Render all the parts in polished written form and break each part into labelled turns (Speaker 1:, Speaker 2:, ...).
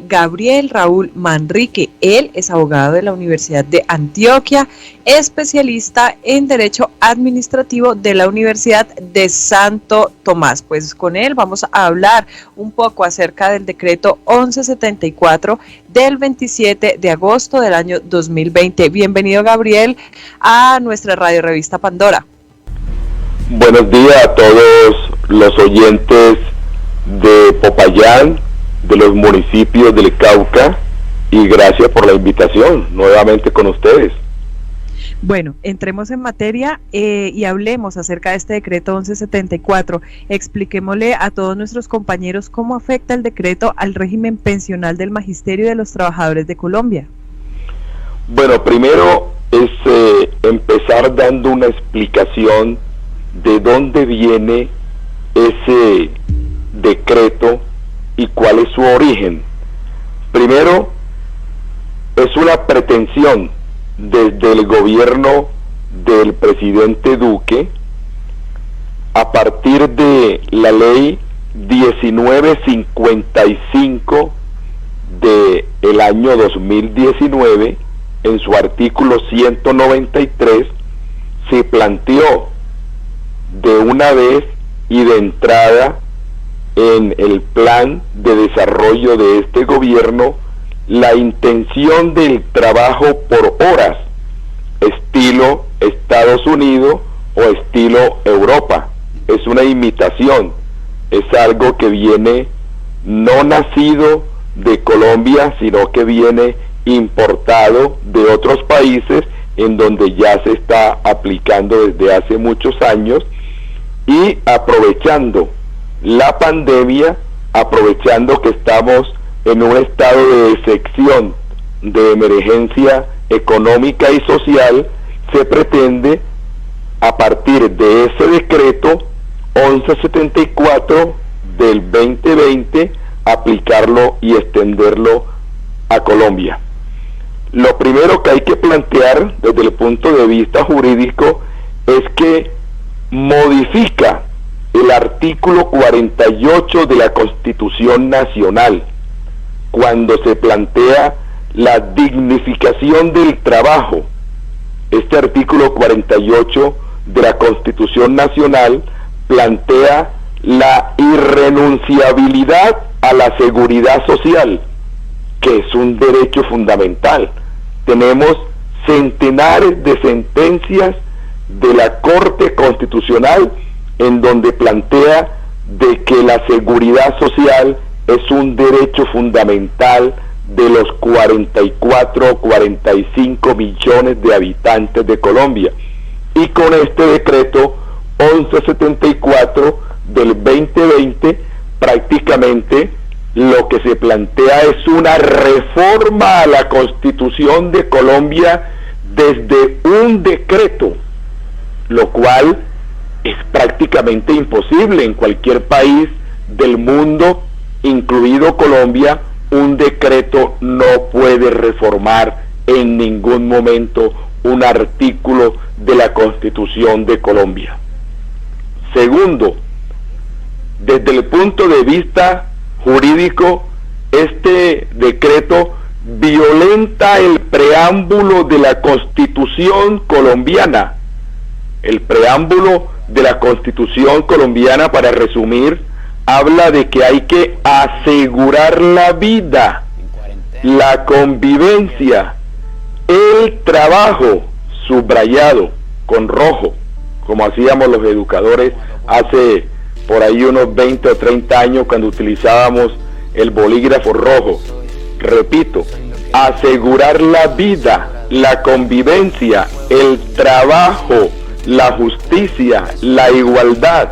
Speaker 1: Gabriel Raúl Manrique. Él es abogado de la Universidad de Antioquia, especialista en Derecho Administrativo de la Universidad de Santo Tomás. Pues con él vamos a hablar un poco acerca del decreto 1174 del 27 de agosto del año 2020. Bienvenido, Gabriel, a nuestra radio revista Pandora.
Speaker 2: Buenos días a todos los oyentes de Popayán, de los municipios del Cauca, y gracias por la invitación nuevamente con ustedes.
Speaker 1: Bueno, entremos en materia y hablemos acerca de este decreto 1174. Expliquémosle a todos nuestros compañeros cómo afecta el decreto al régimen pensional del Magisterio de los Trabajadores de Colombia.
Speaker 2: Bueno, primero es empezar dando una explicación de dónde viene ese decreto y cuál es su origen. Primero, es una pretensión desde el gobierno del presidente Duque, a partir de la ley 1955 del año 2019, en su artículo 193, se planteó de una vez y de entrada en el plan de desarrollo de este gobierno la intención del trabajo por horas, estilo Estados Unidos o estilo Europa. Es una imitación, es algo que viene no nacido de Colombia, sino que viene importado de otros países en donde ya se está aplicando desde hace muchos años, y aprovechando la pandemia, aprovechando que estamos en un estado de excepción, de emergencia económica y social, se pretende, a partir de ese decreto 1174 del 2020, aplicarlo y extenderlo a Colombia. Lo primero que hay que plantear desde el punto de vista jurídico es que modifica el artículo 48 de la Constitución Nacional, cuando se plantea la dignificación del trabajo. Este artículo 48 de la Constitución Nacional plantea la irrenunciabilidad a la seguridad social, que es un derecho fundamental. Tenemos centenares de sentencias de la Corte Constitucional en donde plantea de que la seguridad social es un derecho fundamental de los 44 o 45 millones de habitantes de Colombia. Y con este decreto 1174 del 2020, prácticamente lo que se plantea es una reforma a la Constitución de Colombia desde un decreto, lo cual es prácticamente imposible en cualquier país del mundo, incluido Colombia. Un decreto no puede reformar en ningún momento un artículo de la Constitución de Colombia. Segundo, desde el punto de vista jurídico, este decreto violenta el preámbulo de la Constitución colombiana. El preámbulo de la Constitución colombiana, para resumir, habla de que hay que asegurar la vida, la convivencia, el trabajo, subrayado con rojo, como hacíamos los educadores hace por ahí unos 20 o 30 años cuando utilizábamos el bolígrafo rojo. Repito, asegurar la vida, la convivencia, el trabajo, la justicia, la igualdad,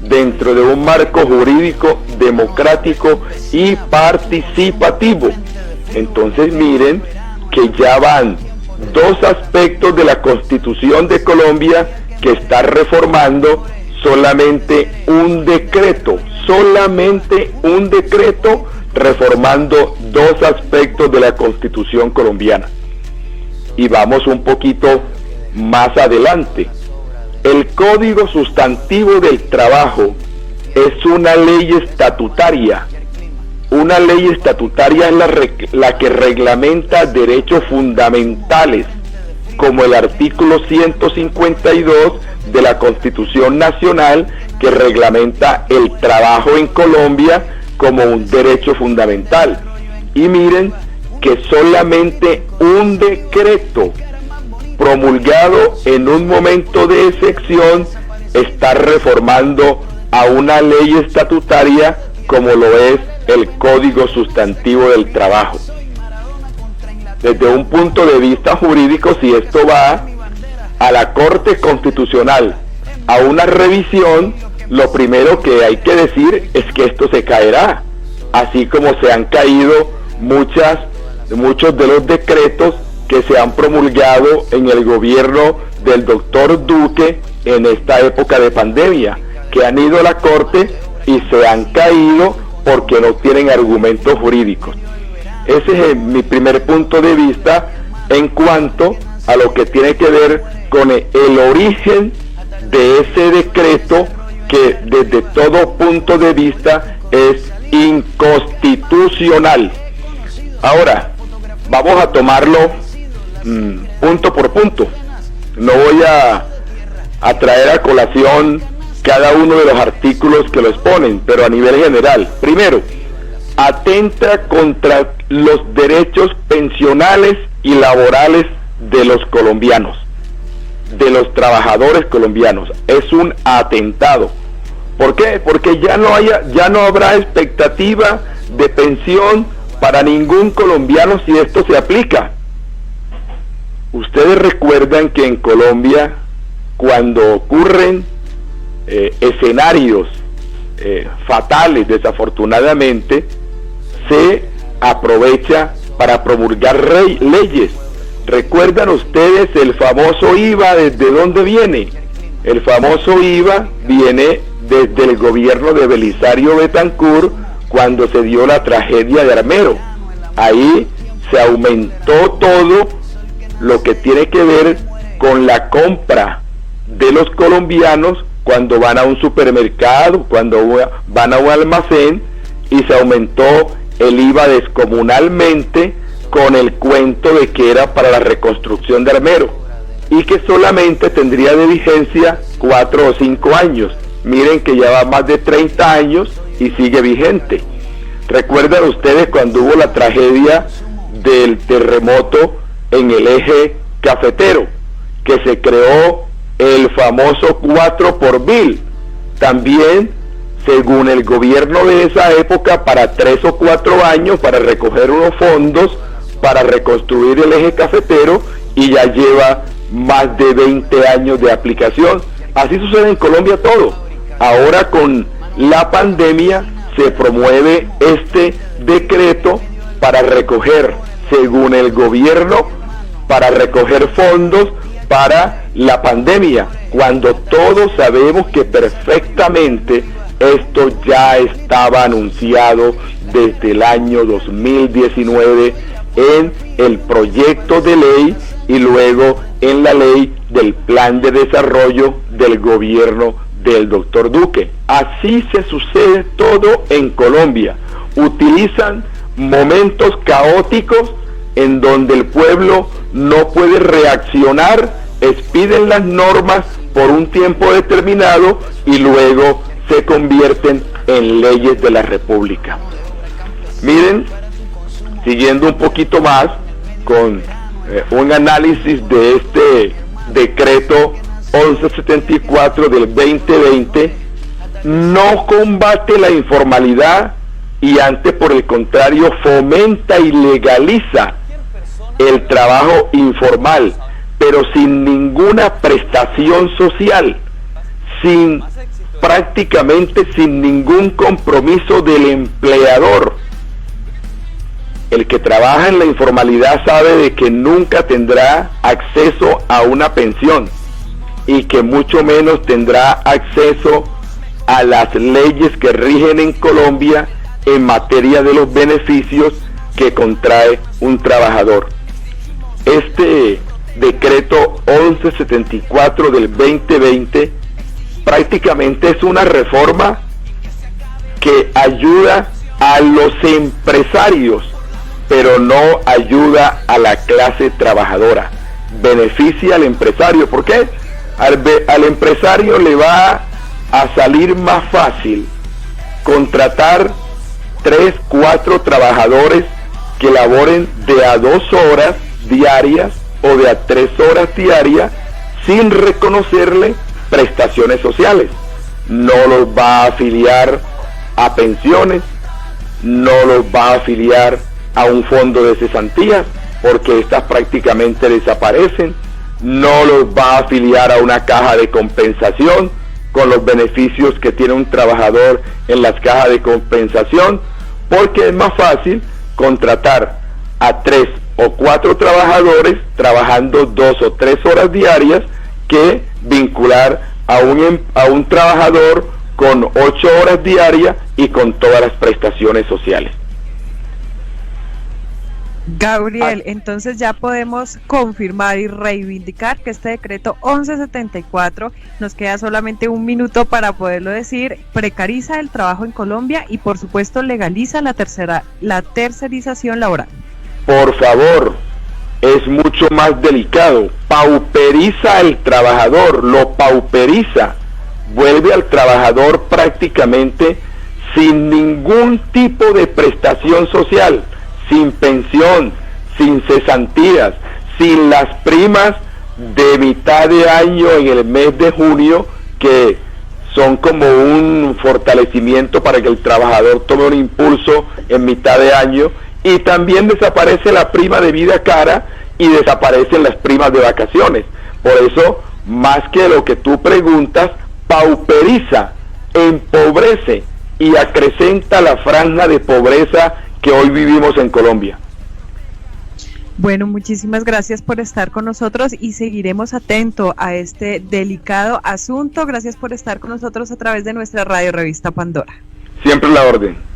Speaker 2: dentro de un marco jurídico democrático y participativo. Entonces miren que ya van dos aspectos de la Constitución de Colombia que está reformando solamente un decreto reformando dos aspectos de la Constitución colombiana. Y vamos un poquito más adelante. El Código Sustantivo del Trabajo es una ley estatutaria una ley estatutaria es la que reglamenta derechos fundamentales, como el artículo 152 de la Constitución Nacional, que reglamenta el trabajo en Colombia como un derecho fundamental. Y miren que solamente un decreto promulgado en un momento de excepción está reformando a una ley estatutaria como lo es el Código Sustantivo del Trabajo. Desde un punto de vista jurídico, si esto va a la Corte Constitucional a una revisión, lo primero que hay que decir es que esto se caerá, así como se han caído muchos de los decretos que se han promulgado en el gobierno del doctor Duque en esta época de pandemia, que han ido a la Corte y se han caído porque no tienen argumentos jurídicos. Ese es mi primer punto de vista en cuanto a lo que tiene que ver con el origen de ese decreto, que desde todo punto de vista es inconstitucional. Ahora, vamos a tomarlo punto por punto. No voy a traer a colación cada uno de los artículos que lo exponen, pero a nivel general. Primero, atenta contra los derechos pensionales y laborales de los colombianos, de los trabajadores colombianos. Es un atentado. ¿Por qué? Porque ya no habrá expectativa de pensión para ningún colombiano si esto se aplica. Ustedes recuerdan que en Colombia, cuando ocurren escenarios fatales, desafortunadamente, se aprovecha para promulgar leyes. ¿Recuerdan ustedes el famoso IVA? ¿Desde dónde viene? El famoso IVA viene desde el gobierno de Belisario Betancur, cuando se dio la tragedia de Armero. Ahí se aumentó todo lo que tiene que ver con la compra de los colombianos cuando van a un supermercado, cuando van a un almacén, y se aumentó el IVA descomunalmente con el cuento de que era para la reconstrucción de Armero y que solamente tendría de vigencia 4 o 5 años. Miren que ya va más de 30 años y sigue vigente. ¿Recuerdan ustedes cuando hubo la tragedia del terremoto en el eje cafetero, que se creó el famoso 4 por 1000? También, según el gobierno de esa época, para 3 o 4 años para recoger unos fondos para reconstruir el eje cafetero, y ya lleva más de 20 años de aplicación. Así sucede en Colombia todo. Ahora con la pandemia se promueve este decreto para recoger, según el gobierno, para recoger fondos para la pandemia, cuando todos sabemos que perfectamente esto ya estaba anunciado desde el año 2019 en el proyecto de ley y luego en la ley del plan de desarrollo del gobierno del doctor Duque. Así se sucede todo en Colombia. Utilizan momentos caóticos en donde el pueblo no puede reaccionar, expiden las normas por un tiempo determinado y luego se convierten en leyes de la República. Miren, siguiendo un poquito más con un análisis de este decreto 1174 del 2020, no combate la informalidad y antes, por el contrario, fomenta y legaliza el trabajo informal, pero sin ninguna prestación social, prácticamente sin ningún compromiso del empleador. El que trabaja en la informalidad sabe de que nunca tendrá acceso a una pensión y que mucho menos tendrá acceso a las leyes que rigen en Colombia en materia de los beneficios que contrae un trabajador. Este decreto 1174 del 2020 prácticamente es una reforma que ayuda a los empresarios, pero no ayuda a la clase trabajadora. Beneficia al empresario. ¿Por qué? Al empresario le va a salir más fácil contratar 3, 4 trabajadores que laboren de a 2 horas diarias o de a 3 horas diarias sin reconocerle prestaciones sociales. No los va a afiliar a pensiones, no los va a afiliar a un fondo de cesantías, porque estas prácticamente desaparecen, no los va a afiliar a una caja de compensación con los beneficios que tiene un trabajador en las cajas de compensación, porque es más fácil contratar a 3 o 4 trabajadores trabajando 2 o 3 horas diarias que vincular a un trabajador con 8 horas diarias y con todas las prestaciones sociales.
Speaker 1: Gabriel, entonces ya podemos confirmar y reivindicar que este decreto 1174, nos queda solamente un minuto para poderlo decir, precariza el trabajo en Colombia y por supuesto legaliza la tercerización laboral.
Speaker 2: Por favor, es mucho más delicado, pauperiza al trabajador, lo pauperiza, vuelve al trabajador prácticamente sin ningún tipo de prestación social, sin pensión, sin cesantías, sin las primas de mitad de año en el mes de junio, que son como un fortalecimiento para que el trabajador tome un impulso en mitad de año, y también desaparece la prima de vida cara y desaparecen las primas de vacaciones. Por eso, más que lo que tú preguntas, pauperiza, empobrece y acrecenta la franja de pobreza que hoy vivimos en Colombia.
Speaker 1: Bueno, muchísimas gracias por estar con nosotros y seguiremos atentos a este delicado asunto. Gracias por estar con nosotros a través de nuestra radio Revista Pandora.
Speaker 2: Siempre la orden.